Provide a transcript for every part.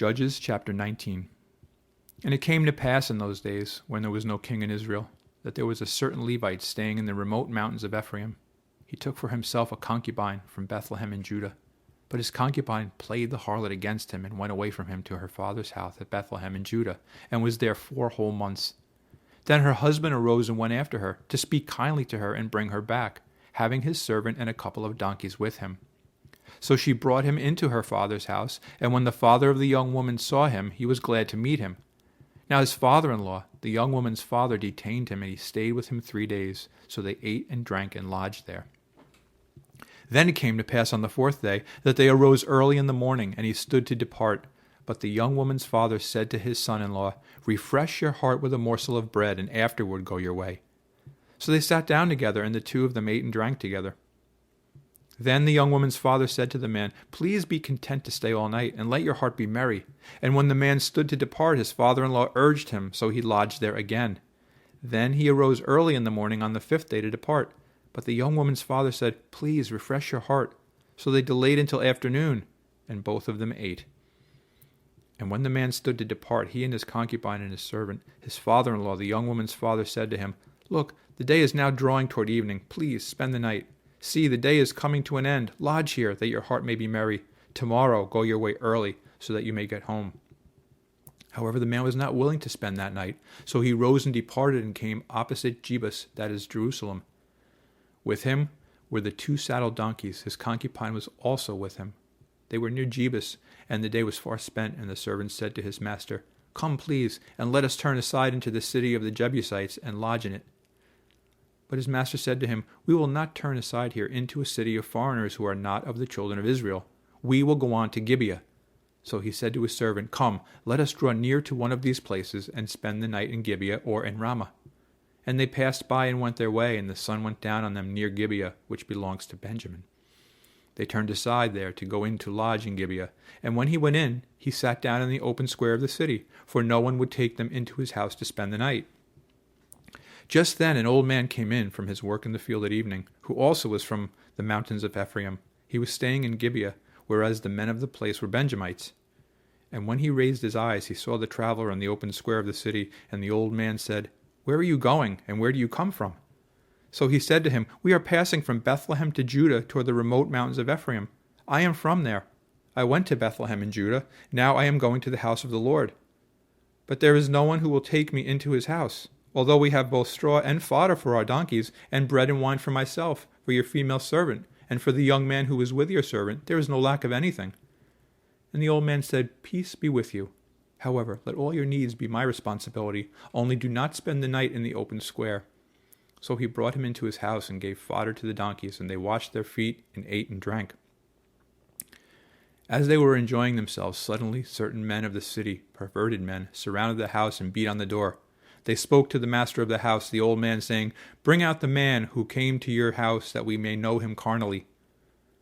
Judges chapter 19. And it came to pass in those days, when there was no king in Israel, that there was a certain Levite staying in the remote mountains of Ephraim. He took for himself a concubine from Bethlehem in Judah. But his concubine played the harlot against him and went away from him to her father's house at Bethlehem in Judah, and was there 4 whole months. Then her husband arose and went after her, to speak kindly to her and bring her back, having his servant and a couple of donkeys with him. So she brought him into her father's house, and when the father of the young woman saw him, he was glad to meet him. Now his father-in-law, the young woman's father, detained him, and he stayed with him 3 days. So they ate and drank and lodged there. Then it came to pass on the 4th day that they arose early in the morning, and he stood to depart. But the young woman's father said to his son-in-law, Refresh your heart with a morsel of bread, and afterward go your way. So they sat down together, and the 2 of them ate and drank together. Then the young woman's father said to the man, Please be content to stay all night, and let your heart be merry. And when the man stood to depart, his father-in-law urged him, so he lodged there again. Then he arose early in the morning on the 5th day to depart. But the young woman's father said, Please refresh your heart. So they delayed until afternoon, and both of them ate. And when the man stood to depart, he and his concubine and his servant, his father-in-law, the young woman's father, said to him, Look, the day is now drawing toward evening. Please spend the night. See, the day is coming to an end. Lodge here, that your heart may be merry. Tomorrow go your way early, so that you may get home. However, the man was not willing to spend that night. So he rose and departed and came opposite Jebus, that is Jerusalem. With him were the 2 saddled donkeys. His concubine was also with him. They were near Jebus, and the day was far spent, and the servant said to his master, Come, please, and let us turn aside into the city of the Jebusites and lodge in it. But his master said to him, We will not turn aside here into a city of foreigners who are not of the children of Israel. We will go on to Gibeah. So he said to his servant, Come, let us draw near to one of these places, and spend the night in Gibeah or in Ramah. And they passed by and went their way, and the sun went down on them near Gibeah, which belongs to Benjamin. They turned aside there to go in to lodge in Gibeah. And when he went in, he sat down in the open square of the city, for no one would take them into his house to spend the night. Just then an old man came in from his work in the field at evening, who also was from the mountains of Ephraim. He was staying in Gibeah, whereas the men of the place were Benjamites. And when he raised his eyes, he saw the traveler in the open square of the city, and the old man said, Where are you going, and where do you come from? So he said to him, We are passing from Bethlehem to Judah toward the remote mountains of Ephraim. I am from there. I went to Bethlehem in Judah. Now I am going to the house of the Lord. But there is no one who will take me into his house, although we have both straw and fodder for our donkeys, and bread and wine for myself, for your female servant, and for the young man who is with your servant. There is no lack of anything. And the old man said, Peace be with you. However, let all your needs be my responsibility. Only do not spend the night in the open square. So he brought him into his house and gave fodder to the donkeys, and they washed their feet and ate and drank. As they were enjoying themselves, suddenly certain men of the city, perverted men, surrounded the house and beat on the door. They spoke to the master of the house, the old man, saying, Bring out the man who came to your house, that we may know him carnally.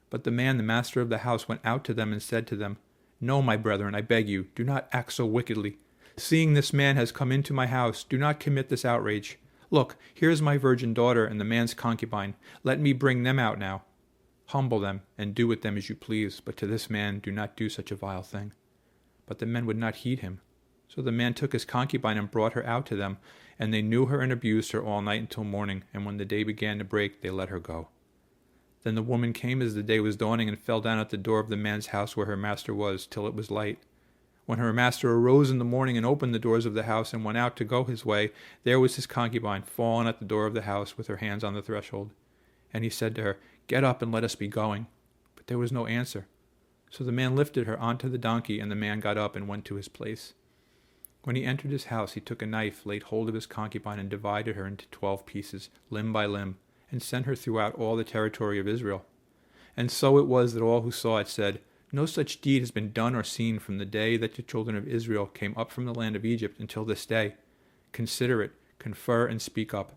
But the man, the master of the house, went out to them and said to them, No, my brethren, I beg you, do not act so wickedly. Seeing this man has come into my house, do not commit this outrage. Look, here is my virgin daughter and the man's concubine. Let me bring them out now. Humble them, and do with them as you please, but to this man do not do such a vile thing. But the men would not heed him. So the man took his concubine and brought her out to them, and they knew her and abused her all night until morning, and when the day began to break, they let her go. Then the woman came as the day was dawning and fell down at the door of the man's house where her master was, till it was light. When her master arose in the morning and opened the doors of the house and went out to go his way, there was his concubine fallen at the door of the house with her hands on the threshold. And he said to her, Get up and let us be going. But there was no answer. So the man lifted her onto the donkey, and the man got up and went to his place. When he entered his house, he took a knife, laid hold of his concubine, and divided her into 12 pieces, limb by limb, and sent her throughout all the territory of Israel. And so it was that all who saw it said, No such deed has been done or seen from the day that the children of Israel came up from the land of Egypt until this day. Consider it, confer, and speak up.